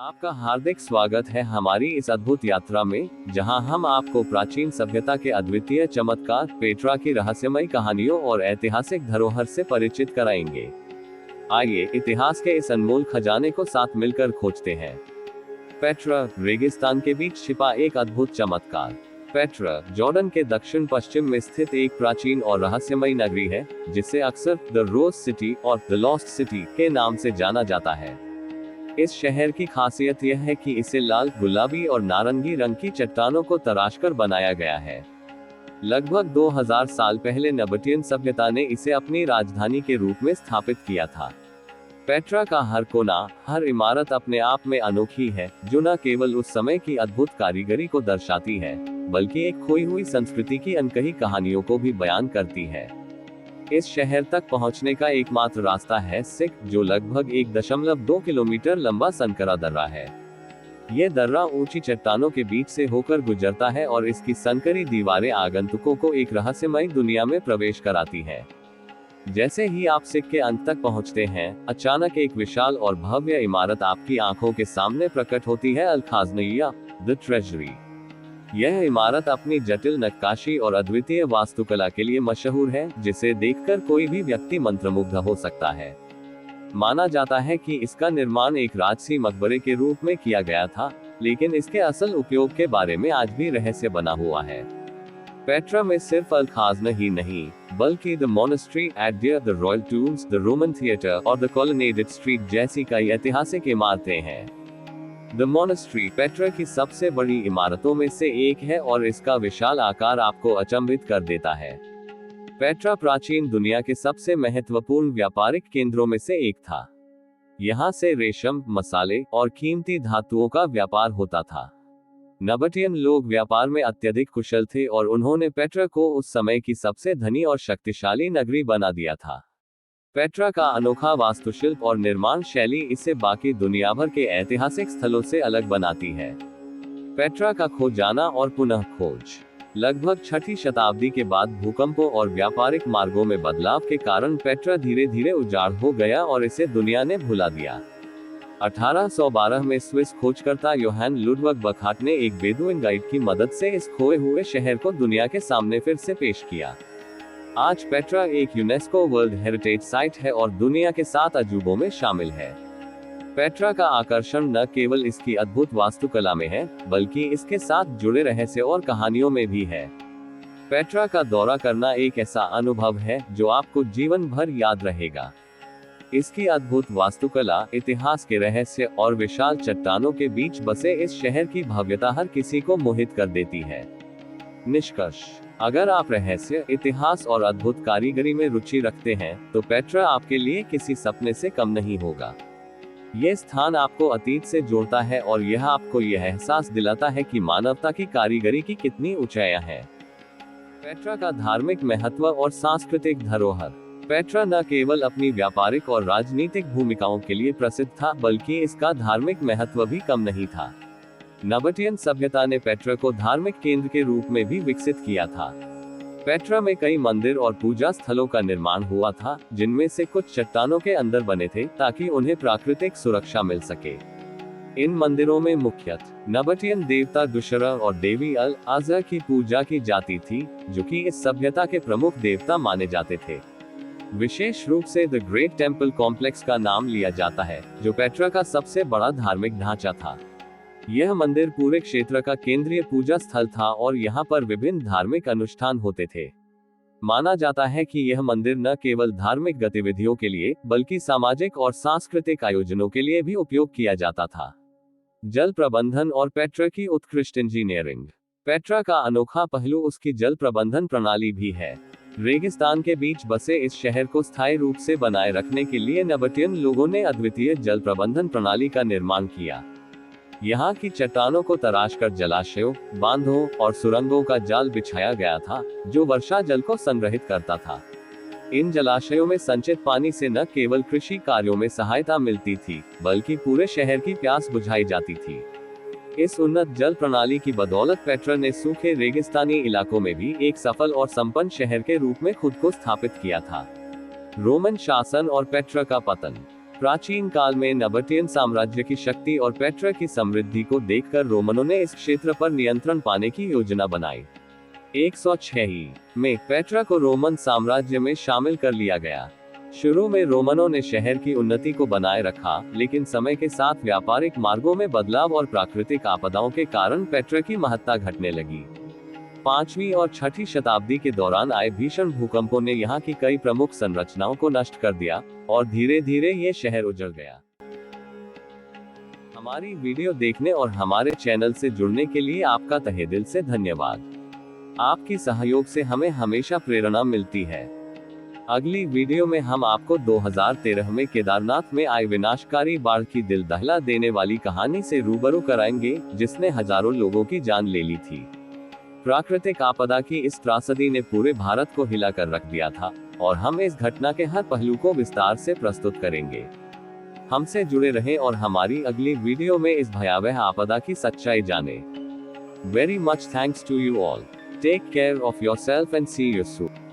आपका हार्दिक स्वागत है हमारी इस अद्भुत यात्रा में, जहां हम आपको प्राचीन सभ्यता के अद्वितीय चमत्कार पेट्रा की रहस्यमयी कहानियों और ऐतिहासिक धरोहर से परिचित कराएंगे। आइए इतिहास के इस अनमोल खजाने को साथ मिलकर खोजते हैं। पेट्रा, रेगिस्तान के बीच छिपा एक अद्भुत चमत्कार। पेट्रा, जॉर्डन के दक्षिण पश्चिम में स्थित एक प्राचीन और रहस्यमयी नगरी है, जिसे अक्सर द रोज सिटी और द लॉस्ट सिटी के नाम से जाना जाता है। इस शहर की खासियत यह है कि इसे लाल, गुलाबी और नारंगी रंग की चट्टानों को तराशकर बनाया गया है। लगभग 2000 साल पहले नबाटियन सभ्यता ने इसे अपनी राजधानी के रूप में स्थापित किया था। पेट्रा का हर कोना, हर इमारत अपने आप में अनोखी है, जो न केवल उस समय की अद्भुत कारीगरी को दर्शाती है, बल्कि एक खोई हुई संस्कृति की अनकही कहानियों को भी बयान करती है। इस शहर तक पहुंचने का एकमात्र रास्ता है सिक, जो लगभग 1.2 किलोमीटर लंबा संकरा दर्रा है। यह दर्रा ऊंची चट्टानों के बीच से होकर गुजरता है और इसकी संकरी दीवारें आगंतुकों को एक रहस्यमयी दुनिया में प्रवेश कराती है। जैसे ही आप सिक के अंत तक पहुंचते हैं, अचानक एक विशाल और भव्य इमारत आपकी आंखों के सामने प्रकट होती है। अल खाज़निया, द ट्रेजरी। यह इमारत अपनी जटिल नक्काशी और अद्वितीय वास्तुकला के लिए मशहूर है, जिसे देखकर कोई भी व्यक्ति मंत्रमुग्ध हो सकता है। माना जाता है कि इसका निर्माण एक राजसी मकबरे के रूप में किया गया था, लेकिन इसके असल उपयोग के बारे में आज भी रहस्य बना हुआ है। पेट्रा में सिर्फ अल खाज़ना ही नहीं, बल्कि the monastery at Deir, the royal tombs, the Roman theatre और द कॉलोनेडेड स्ट्रीट जैसी कई ऐतिहासिक इमारतें हैं। द मॉनेस्ट्री पेट्रा की सबसे बड़ी इमारतों में से एक है और इसका विशाल आकार आपको अचंभित कर देता है। पेट्रा प्राचीन दुनिया के सबसे महत्वपूर्ण व्यापारिक केंद्रों में से एक था। यहाँ से रेशम, मसाले और कीमती धातुओं का व्यापार होता था। नबाटियन लोग व्यापार में अत्यधिक कुशल थे और उन्होंने पेट्रा को उस समय की सबसे धनी और शक्तिशाली नगरी बना दिया था। पेट्रा का अनोखा वास्तुशिल्प और निर्माण शैली इसे बाकी दुनिया भर के ऐतिहासिक स्थलों से अलग बनाती है। पेट्रा का खो जाना और पुनः खोज। लगभग 6ठी शताब्दी के बाद भूकंपों और व्यापारिक मार्गों में बदलाव के कारण पेट्रा धीरे धीरे उजाड़ हो गया और इसे दुनिया ने भुला दिया। 1812 में स्विस खोजकर्ता योहान लुडविग बखाट ने एक बेदुइन गाइड की मदद से इस खोए हुए शहर को दुनिया के सामने फिर से पेश किया। आज पेट्रा एक यूनेस्को वर्ल्ड हेरिटेज साइट है और दुनिया के 7 अजूबों में शामिल है। पेट्रा का आकर्षण न केवल इसकी अद्भुत वास्तुकला में है, बल्कि इसके साथ जुड़े रहस्य और कहानियों में भी है। पेट्रा का दौरा करना एक ऐसा अनुभव है जो आपको जीवन भर याद रहेगा। इसकी अद्भुत वास्तुकला, इतिहास के रहस्य और विशाल चट्टानों के बीच बसे इस शहर की भव्यता हर किसी को मोहित कर देती है। निष्कर्ष: अगर आप रहस्य, इतिहास और अद्भुत कारीगरी में रुचि रखते हैं, तो पेट्रा आपके लिए किसी सपने से कम नहीं होगा। यह स्थान आपको अतीत से जोड़ता है और यह आपको यह एहसास दिलाता है कि मानवता की कारीगरी की कितनी ऊंचाइयां हैं। पेट्रा का धार्मिक महत्व और सांस्कृतिक धरोहर। पेट्रा न केवल अपनी व्यापारिक और राजनीतिक भूमिकाओं के लिए प्रसिद्ध था, बल्कि इसका धार्मिक महत्व भी कम नहीं था। नबाटियन सभ्यता ने पेट्रा को धार्मिक केंद्र के रूप में भी विकसित किया था। पेट्रा में कई मंदिर और पूजा स्थलों का निर्माण हुआ था, जिनमें से कुछ चट्टानों के अंदर बने थे ताकि उन्हें प्राकृतिक सुरक्षा मिल सके। इन मंदिरों में मुख्यतः नबाटियन देवता दुशरा और देवी अल आज़ा की पूजा की जाती थी, जो कि इस सभ्यता के प्रमुख देवता माने जाते थे। विशेष रूप से द ग्रेट टेम्पल कॉम्प्लेक्स का नाम लिया जाता है, जो पेट्रा का सबसे बड़ा धार्मिक ढांचा था। यह मंदिर पूरे क्षेत्र का केंद्रीय पूजा स्थल था और यहाँ पर विभिन्न धार्मिक अनुष्ठान होते थे। माना जाता है कि यह मंदिर न केवल धार्मिक गतिविधियों के लिए, बल्कि सामाजिक और सांस्कृतिक आयोजनों के लिए भी उपयोग किया जाता था। जल प्रबंधन और पेट्रा की उत्कृष्ट इंजीनियरिंग। पेट्रा का अनोखा पहलू उसकी जल प्रबंधन प्रणाली भी है। रेगिस्तान के बीच बसे इस शहर को स्थायी रूप से बनाए रखने के लिए नबाटियन लोगों ने अद्वितीय जल प्रबंधन प्रणाली का निर्माण किया। यहाँ की चट्टानों को तराशकर जलाशयों, बांधों और सुरंगों का जाल बिछाया गया था, जो वर्षा जल को संग्रहित करता था। इन जलाशयों में संचित पानी से न केवल कृषि कार्यों में सहायता मिलती थी, बल्कि पूरे शहर की प्यास बुझाई जाती थी। इस उन्नत जल प्रणाली की बदौलत पेट्रा ने सूखे रेगिस्तानी इलाकों में भी एक सफल और संपन्न शहर के रूप में खुद को स्थापित किया था। रोमन शासन और पेट्रा का पतन। प्राचीन काल में नबाटेन साम्राज्य की शक्ति और पेट्रा की समृद्धि को देखकर रोमनों ने इस क्षेत्र पर नियंत्रण पाने की योजना बनाई। 106 में पेट्रा को रोमन साम्राज्य में शामिल कर लिया गया। शुरू में रोमनों ने शहर की उन्नति को बनाए रखा, लेकिन समय के साथ व्यापारिक मार्गों में बदलाव और प्राकृतिक आपदाओं के कारण पेट्रा की महत्ता घटने लगी। 5वीं और 6ठी शताब्दी के दौरान आए भीषण भूकंपों ने यहाँ की कई प्रमुख संरचनाओं को नष्ट कर दिया और धीरे धीरे ये शहर उजड़ गया। हमारी वीडियो देखने और हमारे चैनल से जुड़ने के लिए आपका तहे दिल से धन्यवाद। आपकी सहयोग से हमें हमेशा प्रेरणा मिलती है। अगली वीडियो में हम आपको 2013 में केदारनाथ में आई विनाशकारी बाढ़ की दिल दहला देने वाली कहानी से रूबरू कराएंगे, जिसने हजारों लोगों की जान ले ली थी। प्राकृतिक आपदा की इस त्रासदी ने पूरे भारत को हिला कर रख दिया था और हम इस घटना के हर पहलू को विस्तार से प्रस्तुत करेंगे। हमसे जुड़े रहें और हमारी अगली वीडियो में इस भयावह आपदा की सच्चाई जानें। Very much thanks to you all. Take care of yourself and see you soon.